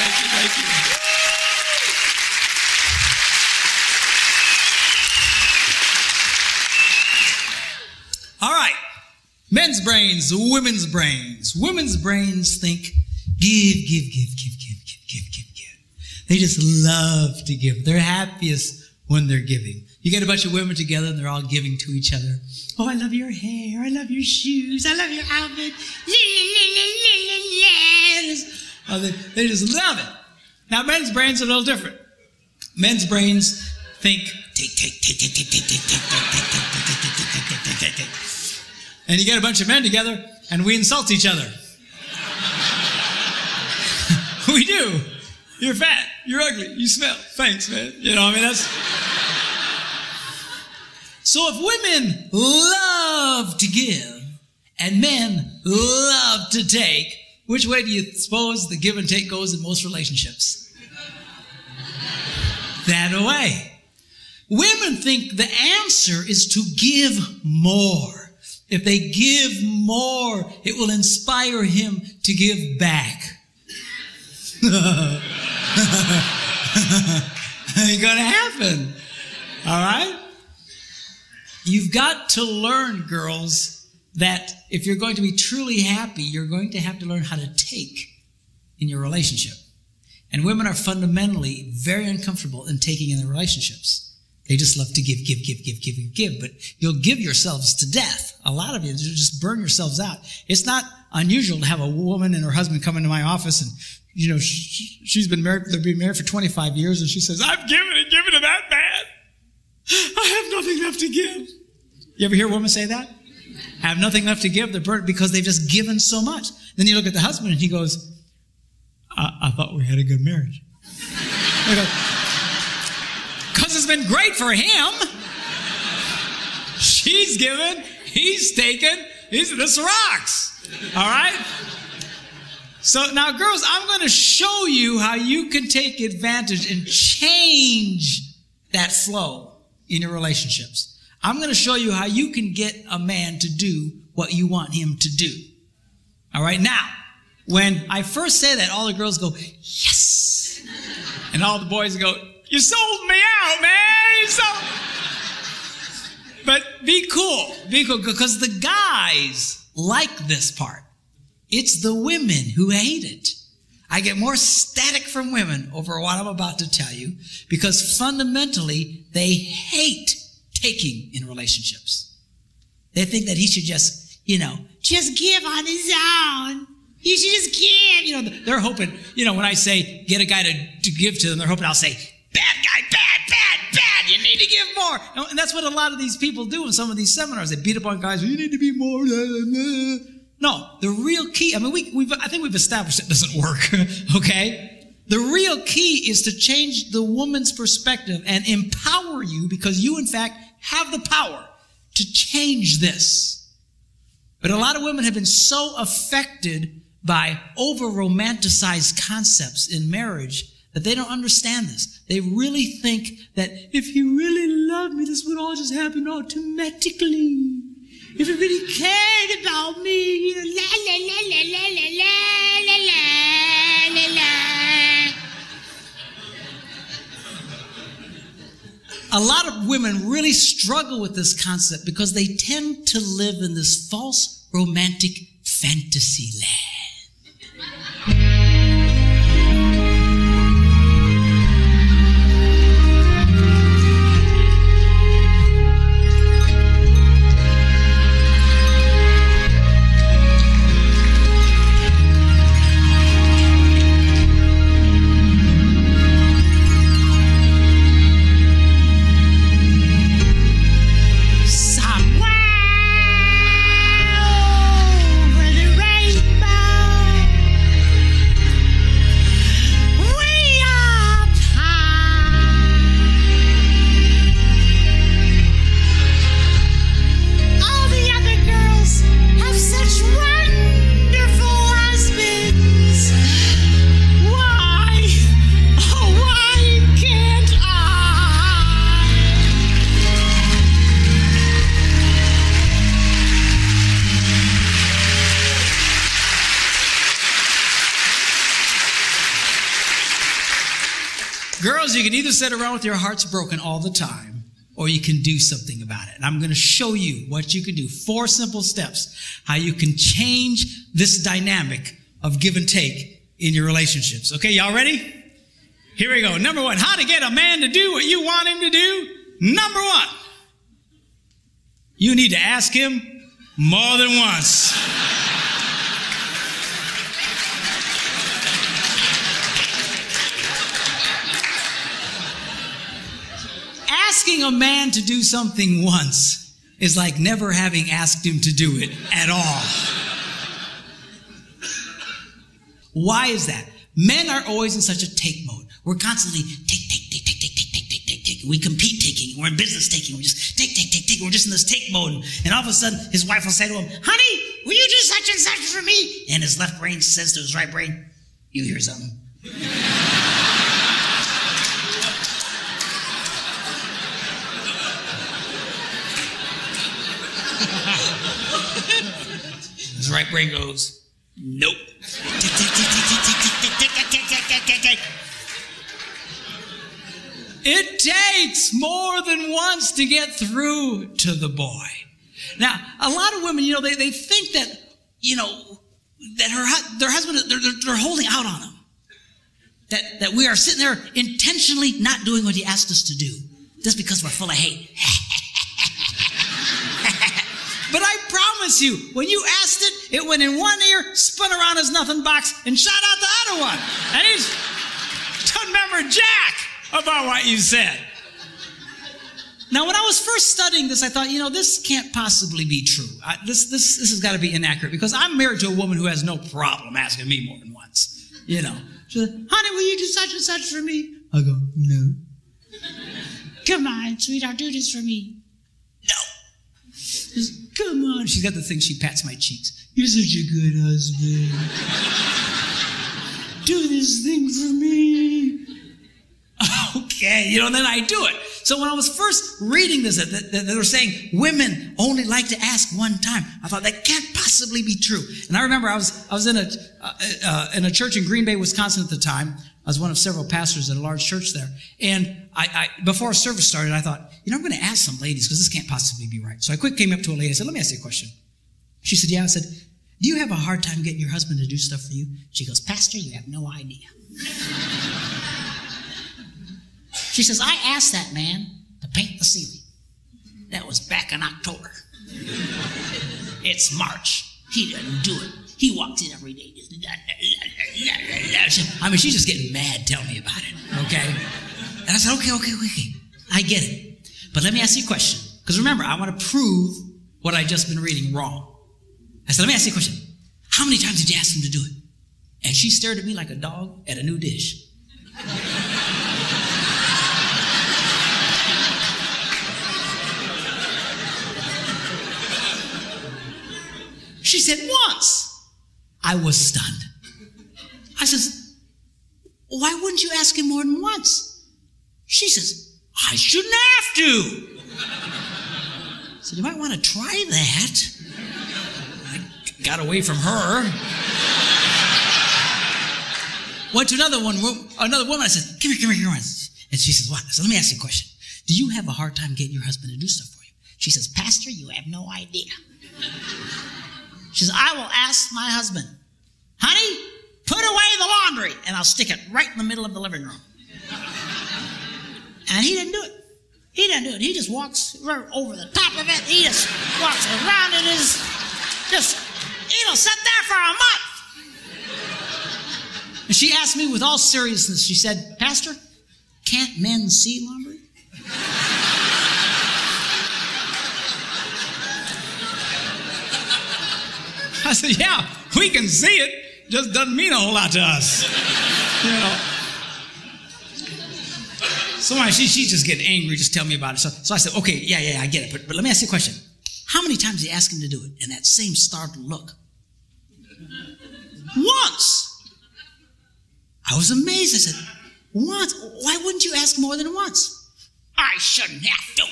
Thank you. All right. Men's brains, women's brains. Women's brains think, give. They just love to give. They're happiest when they're giving. You get a bunch of women together and they're all giving to each other. Oh, I love your hair. I love your shoes. I love your outfit. Oh, they just love it. Now, men's brains are a little different. Men's brains think, take. And you get a bunch of men together and we insult each other. We do. You're fat. You're ugly. You smell. Thanks, man. You know, I mean, that's... So if women love to give and men love to take, which way do you suppose the give and take goes in most relationships? That way. Women think the answer is to give more. If they give more, it will inspire him to give back. Ain't gonna happen. All right? You've got to learn, girls, that if you're going to be truly happy, you're going to have to learn how to take in your relationship. And women are fundamentally very uncomfortable in taking in their relationships. They just love to give. But you'll give yourselves to death. A lot of you just burn yourselves out. It's not unusual to have a woman and her husband come into my office and, you know, she's been married, they've been married for 25 years, and she says, I've given it that bad. I have nothing left to give. You ever hear a woman say that? I have nothing left to give. They're burnt because they've just given so much. Then you look at the husband and he goes, I thought we had a good marriage. Because it's been great for him. She's given, he's taken, this rocks. All right? So now, girls, I'm going to show you how you can take advantage and change that flow in your relationships. I'm going to show you how you can get a man to do what you want him to do. All right? Now, when I first say that, all the girls go, yes. And all the boys go, you sold me out, man. You sold. But be cool, because the guys like this part. It's the women who hate it. I get more static from women over what I'm about to tell you because fundamentally they hate taking in relationships. They think that he should just, just give on his own. You should just give. They're hoping, when I say get a guy to give to them, they're hoping I'll say, bad guy, bad. You need to give more. And that's what a lot of these people do in some of these seminars. They beat up on guys. You need to be more. No, the real key, I think we've established it doesn't work, okay? The real key is to change the woman's perspective and empower you because you, in fact, have the power to change this. But a lot of women have been so affected by over-romanticized concepts in marriage that they don't understand this. They really think that if he really loved me, this would all just happen automatically. If he really cared about me, la la la la la la la la la. A lot of women really struggle with this concept because they tend to live in this false romantic fantasy land. Somewhere over the rainbow. Girls, you can either sit around with your hearts broken all the time, or you can do something about it. And I'm going to show you what you can do. 4 simple steps, how you can change this dynamic of give and take in your relationships. Okay, y'all ready? Here we go. Number 1, how to get a man to do what you want him to do. Number 1, you need to ask him more than once. Asking a man to do something once is like never having asked him to do it at all. Why is that? Men are always in such a take mode. We're constantly take. We compete taking. We're in business taking. We're just take. We're just in this take mode. And all of a sudden, his wife will say to him, honey, will you do such and such for me? And his left brain says to his right brain, you hear something? His right brain goes, nope. It takes more than once to get through to the boy. Now, a lot of women, they think that, that their husband, they're holding out on him. That we are sitting there intentionally not doing what he asked us to do, just because we're full of hate. But I promise you, when you asked it, it went in one ear, spun around his nothing box, and shot out the other one. And he doesn't remember jack about what you said. Now, when I was first studying this, I thought, this can't possibly be true. This has got to be inaccurate, because I'm married to a woman who has no problem asking me more than once. She said, honey, will you do such and such for me? I go, no. Come on, sweetheart, do this for me. No. Just, come on. She's got the thing, she pats my cheeks. You're such a good husband. Do this thing for me. Okay, then I do it. So when I was first reading this, that they were saying women only like to ask one time, I thought that can't possibly be true. And I remember I was in a church in Green Bay, Wisconsin at the time. I was one of several pastors at a large church there. And I before service started, I thought, I'm going to ask some ladies, because this can't possibly be right. So I came up to a lady. I said, let me ask you a question. She said, yeah. I said, do you have a hard time getting your husband to do stuff for you? She goes, Pastor, you have no idea. She says, I asked that man to paint the ceiling. That was back in October. It's March. He doesn't do it. He walks in every day. She's just getting mad telling me about it, okay? And I said, okay. I get it. But let me ask you a question. Because remember, I want to prove what I've just been reading wrong. I said, let me ask you a question. How many times did you ask him to do it? And she stared at me like a dog at a new dish. She said, once. I was stunned. I says, why wouldn't you ask him more than once? She says, I shouldn't have to. I said, you might want to try that. I got away from her. Went to another woman. I said, come here. And she says, what? I said, let me ask you a question. Do you have a hard time getting your husband to do stuff for you? She says, Pastor, you have no idea. She says, I will ask my husband, honey, put away the laundry, and I'll stick it right in the middle of the living room. And he didn't do it. He just walks right over the top of it. He just walks around it. It'll sit there for a month. And she asked me with all seriousness, she said, Pastor, can't men see laundry? I said, yeah, we can see it. Just doesn't mean a whole lot to us. So she's just getting angry. Just tell me about it. So I said, okay, yeah, I get it. But let me ask you a question. How many times did you ask him to do it? And that same startled look. Once. I was amazed. I said, once? Why wouldn't you ask more than once? I shouldn't have to.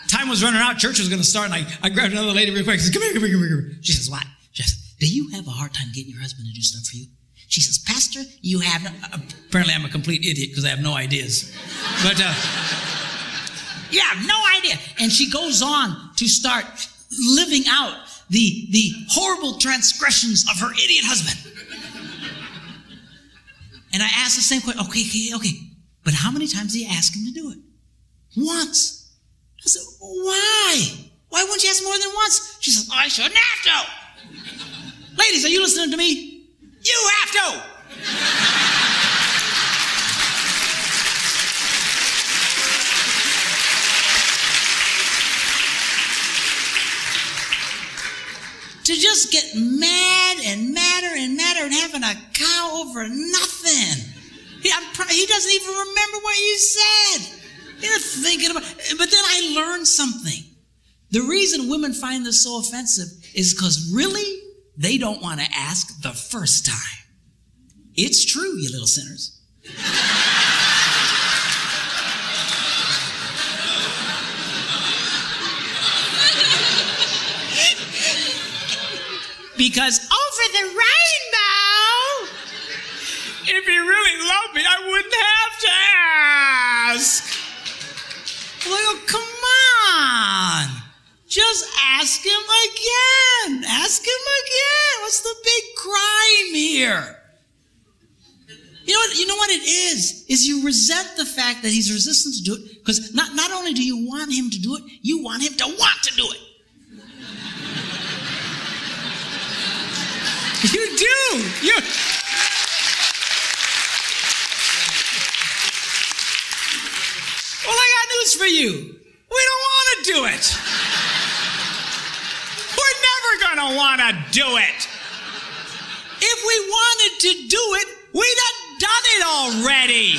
Time was running out. Church was going to start. And I grabbed another lady real quick. I said, come here. She says, what? She says, do you have a hard time getting your husband to do stuff for you? She says, Pastor, you have no... Apparently I'm a complete idiot because I have no ideas. But, you have no idea. And she goes on to start living out the horrible transgressions of her idiot husband. And I asked the same question. Okay. But how many times did you ask him to do it? Once. I said, why? Why wouldn't you ask more than once? She says, I shouldn't have to. Ladies, are you listening to me? You have to. To just get mad and madder and madder and having a cow over nothing. He doesn't even remember what you said. He's not thinking about it. But then I learned something. The reason women find this so offensive is because really, they don't want to ask the first time. It's true, you little sinners. Because over the rainbow, if he really loved me, I wouldn't have to ask. Well, come on. Just ask him again. Ask him again. What's the big crime here? You know what it is you resent the fact that he's resistant to do it, because not only do you want him to do it, you want him to want to do it. You do. Well, I got news for you. We don't want to do it. We're never going to want to do it. If we wanted to do it, we'd have done it already.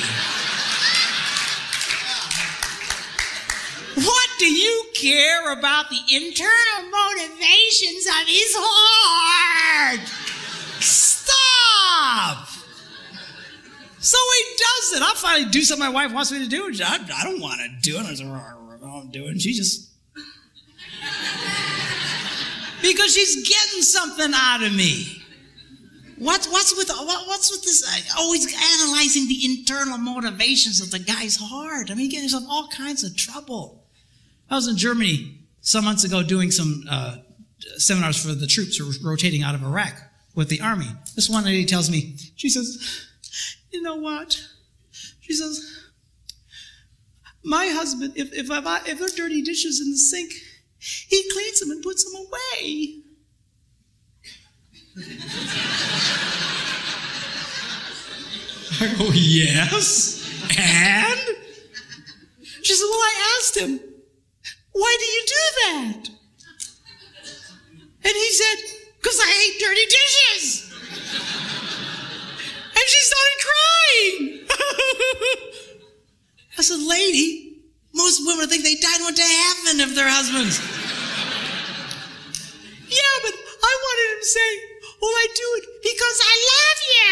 What do you care about the internal motivations of his heart? Stop! So he does it. I'll finally do something my wife wants me to do. I don't want to do it. I say, I'll do it. And she just... because she's getting something out of me. What's with this? Always analyzing the internal motivations of the guy's heart. I mean, getting yourself all kinds of trouble. I was in Germany some months ago doing some seminars for the troops who were rotating out of Iraq with the army. This one lady tells me, she says, you know what? She says, my husband, if there are dirty dishes in the sink, he cleans them and puts them away. I go, yes, and? She said, well, I asked him, why do you do that? And he said, because I hate dirty dishes. And she started crying. I said, lady, most women think they died and went to heaven of their husbands. Yeah, but I wanted him to say, well, I do it because I love you.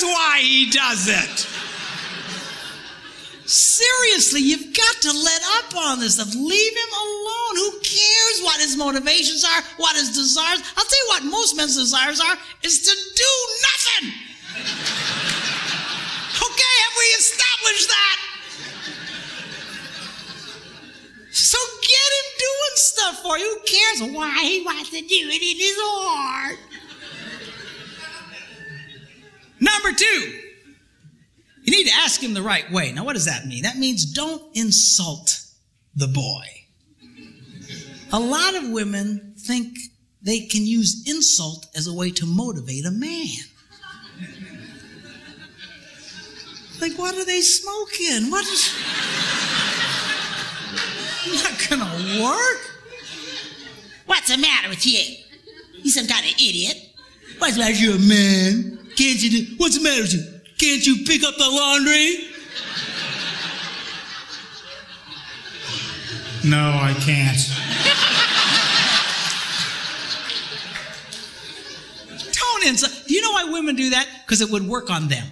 Why he does it. Seriously, you've got to let up on this stuff. Leave him alone. Who cares what his motivations are, what his desires? I'll tell you what most men's desires are, is to do nothing. Okay, have we established that? So get him doing stuff for you. Who cares why he wants to do it in his heart? Number 2, you need to ask him the right way. Now, what does that mean? That means don't insult the boy. A lot of women think they can use insult as a way to motivate a man. Like, what are they smoking? What is... not gonna work. What's the matter with you? You some kind of idiot. What's the matter with you, a man? Can't you do... what's the matter with you? Can't you pick up the laundry? No, I can't. Don't insult. Do you know why women do that? Because it would work on them.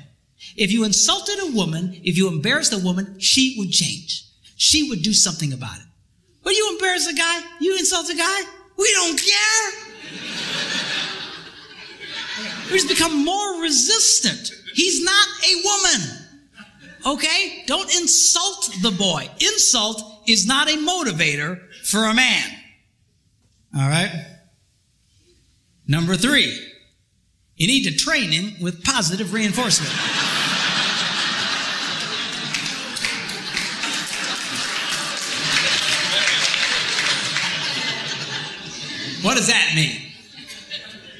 If you insulted a woman, if you embarrassed a woman, she would change. She would do something about it. But you embarrass a guy, you insult a guy, we don't care. We just become more resistant. He's not a woman. Okay? Don't insult the boy. Insult is not a motivator for a man. All right? Number 3, you need to train him with positive reinforcement. What does that mean?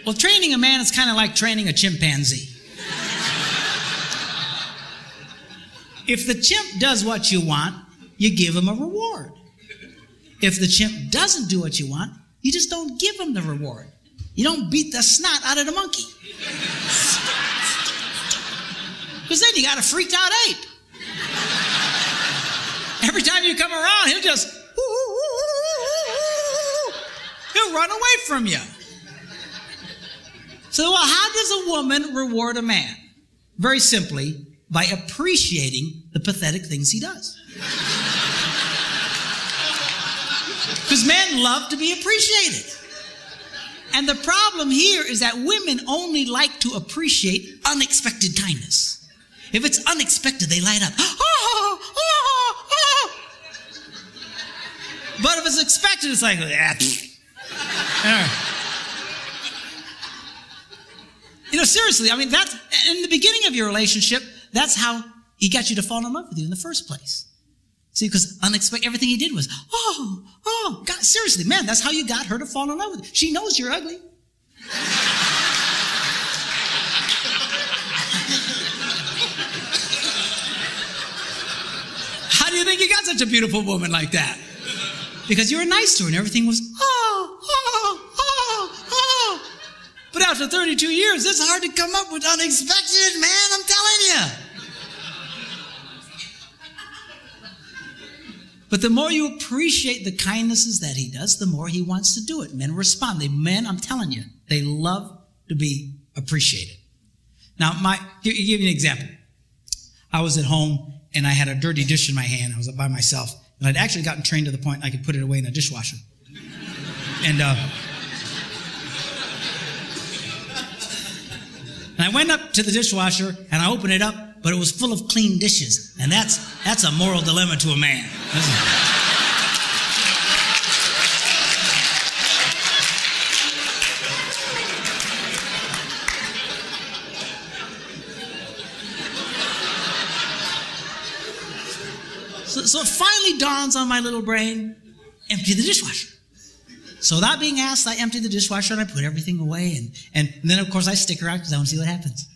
Well, training a man is kind of like training a chimpanzee. If the chimp does what you want, you give him a reward. If the chimp doesn't do what you want, you just don't give him the reward. You don't beat the snot out of the monkey. Because then you got a freaked out ape. Every time you come around, he'll just, he'll run away from you. So, well, how does a woman reward a man? Very simply, by appreciating the pathetic things he does. Because men love to be appreciated. And the problem here is that women only like to appreciate unexpected kindness. If it's unexpected, they light up. But if it's expected, it's like, You know, seriously, I mean, that's, in the beginning of your relationship, that's how he got you to fall in love with you in the first place. See, because unexpected, everything he did was, God, seriously, man, that's how you got her to fall in love with you. She knows you're ugly. How do you think you got such a beautiful woman like that? Because you were nice to her and everything was, But after 32 years, it's hard to come up with unexpected, man, I'm telling you. But the more you appreciate the kindnesses that he does, the more he wants to do it. Men respond. Men, I'm telling you, they love to be appreciated. Now, give you an example. I was at home and I had a dirty dish in my hand. I was by myself. And I'd actually gotten trained to the point I could put it away in a dishwasher. And I went up to the dishwasher and I opened it up, but it was full of clean dishes. And that's a moral dilemma to a man. So it finally dawns on my little brain, empty the dishwasher. So without being asked, I emptied the dishwasher and I put everything away. And then, of course, I stick around because I want to see what happens.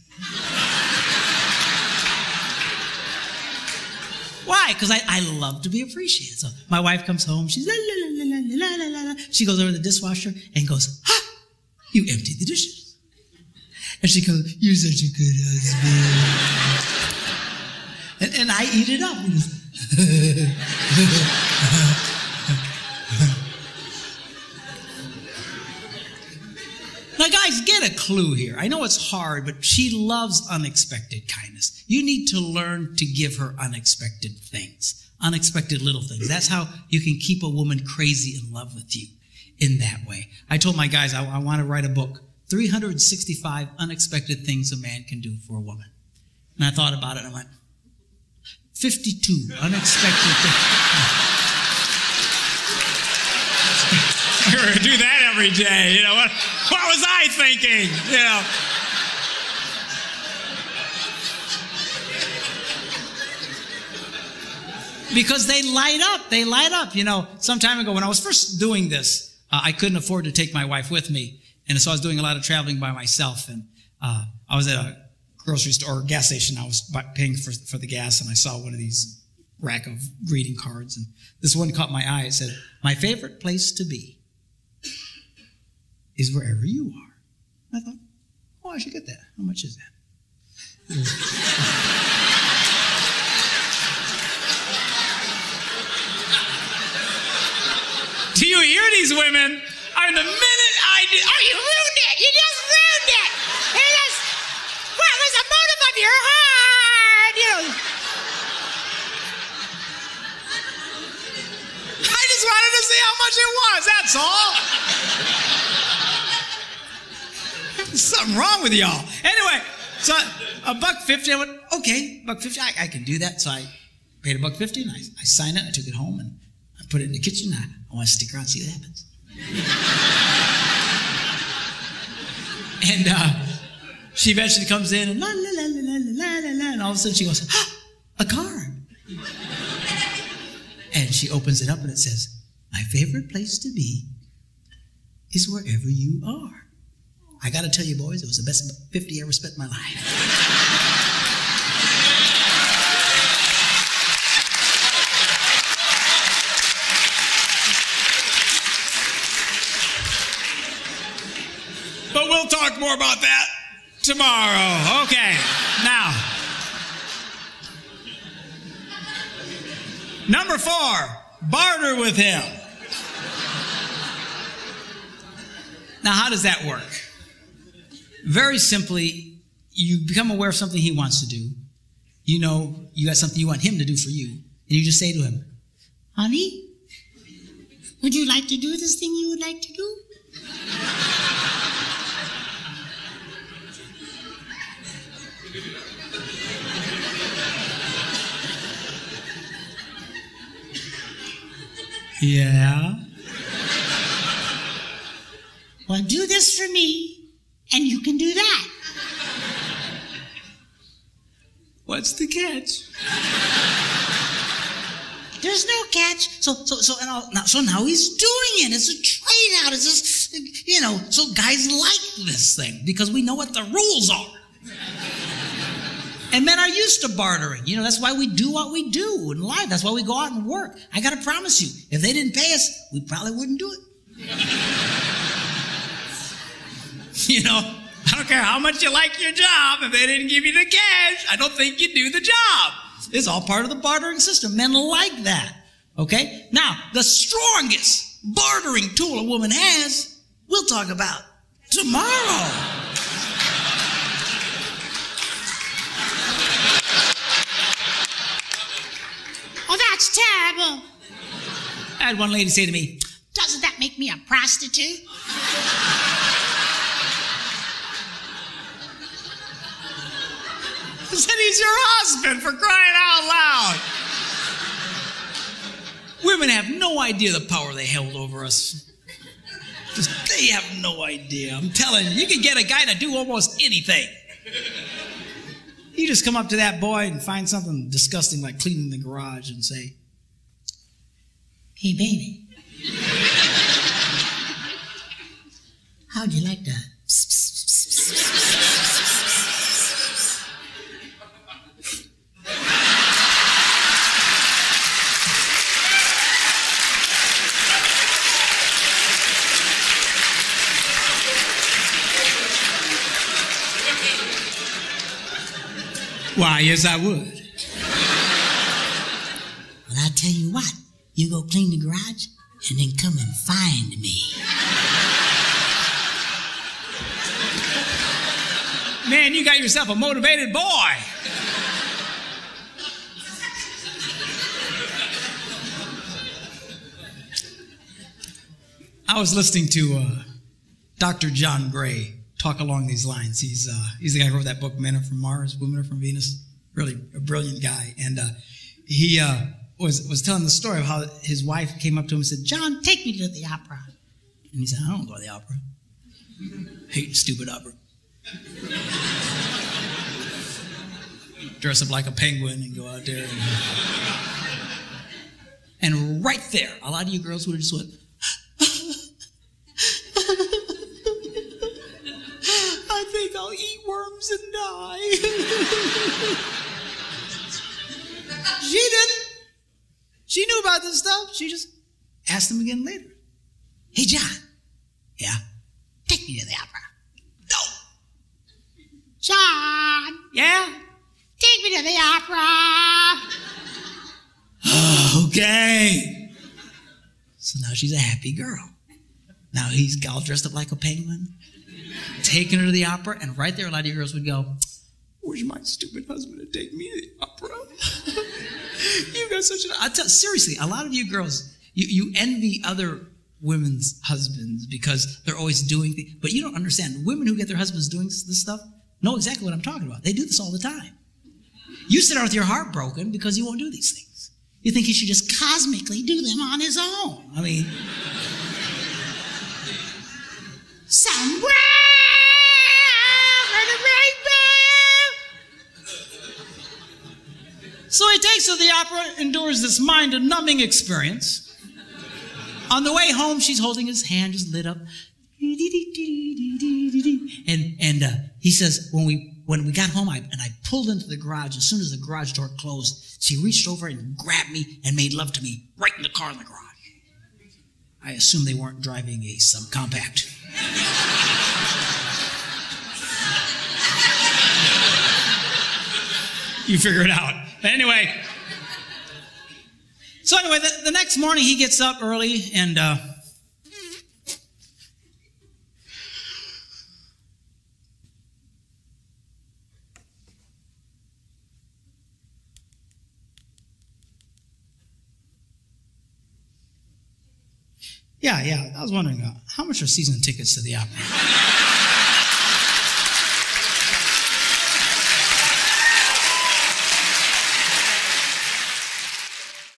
Why? Because I love to be appreciated. So my wife comes home. She's la, la, la, la, la, la, la, la. She goes over to the dishwasher and goes, you emptied the dishes. And she goes, you're such a good husband. and I eat it up. Now, guys, get a clue here. I know it's hard, but she loves unexpected kindness. You need to learn to give her unexpected things, unexpected little things. That's how you can keep a woman crazy in love with you in that way. I told my guys I want to write a book, 365 unexpected things a man can do for a woman. And I thought about it and I went, 52 unexpected things. We're going to do that every day. You know, what was I thinking? You know. Because they light up. They light up. You know, some time ago when I was first doing this, I couldn't afford to take my wife with me. And so I was doing a lot of traveling by myself. And I was at a grocery store or gas station. I was paying for the gas, and I saw one of these rack of greeting cards. And this one caught my eye. It said, "My favorite place to be is wherever you are." I thought, I should get that. How much is that? Do you hear these women? The minute I did, you ruined it! You just ruined it! What was the motive of your heart? much it was, that's all. There's something wrong with y'all. Anyway, so $1.50, I went, okay, $1.50, I can do that. So I paid $1.50 and I signed it, I took it home and I put it in the kitchen. I want to stick around and see what happens. And she eventually comes in and la la la la la la la la, and all of a sudden she goes, ah, a card. And she opens it up and it says, my favorite place to be is wherever you are. I got to tell you, boys, it was the best 50 I ever spent in my life. But we'll talk more about that tomorrow. Okay, now. Number 4, barter with him. Now, how does that work? Very simply, you become aware of something he wants to do. You know you got something you want him to do for you. And you just say to him, honey, would you like to do this thing you would like to do? Yeah. Well, do this for me, and you can do that. What's the catch? There's no catch. So now he's doing it. It's a trade out. It's just, so guys like this thing because we know what the rules are. And men are used to bartering. That's why we do what we do in life. That's why we go out and work. I got to promise you, if they didn't pay us, we probably wouldn't do it. I don't care how much you like your job. If they didn't give you the cash, I don't think you'd do the job. It's all part of the bartering system. Men like that. Okay? Now, the strongest bartering tool a woman has, we'll talk about tomorrow. Oh, that's terrible. I had one lady say to me, doesn't that make me a prostitute? I said, he's your husband, for crying out loud. Women have no idea the power they held over us. They have no idea. I'm telling you, you can get a guy to do almost anything. You just come up to that boy and find something disgusting like cleaning the garage and say, hey, baby, how'd you like that? Why, yes, I would. Well, I'll tell you what. You go clean the garage and then come and find me. Man, you got yourself a motivated boy. I was listening to Dr. John Gray talk along these lines. He's the guy who wrote that book, Men Are From Mars, Women Are From Venus. Really a brilliant guy. And he was telling the story of how his wife came up to him and said, John, take me to the opera. And he said, I don't go to the opera. Hate stupid opera. Dress up like a penguin and go out there. And right there, a lot of you girls would have just went, I think I'll eat worms and die. She didn't. She knew about this stuff. She just asked him again later. Hey, John. Yeah? Take me to the opera. No. John. Yeah? Take me to the opera. Okay. So now she's a happy girl. Now he's all dressed up like a penguin, taking her to the opera, and right there a lot of you girls would go, where's my stupid husband to take me to the opera? You got such an... seriously, a lot of you girls, you envy other women's husbands because they're always doing things. But you don't understand. Women who get their husbands doing this stuff know exactly what I'm talking about. They do this all the time. You sit there with your heart broken because he won't do these things. You think he should just cosmically do them on his own. I mean, somewhere in the rainbow. So he takes her to the opera, endures this mind-numbing experience. On the way home, she's holding his hand, just lit up. And he says, when we got home, I pulled into the garage. As soon as the garage door closed, she reached over and grabbed me and made love to me right in the car in the garage. I assume they weren't driving a subcompact. You figure it out. But anyway. So anyway, the next morning he gets up early and yeah, I was wondering, how much are season tickets to the opera?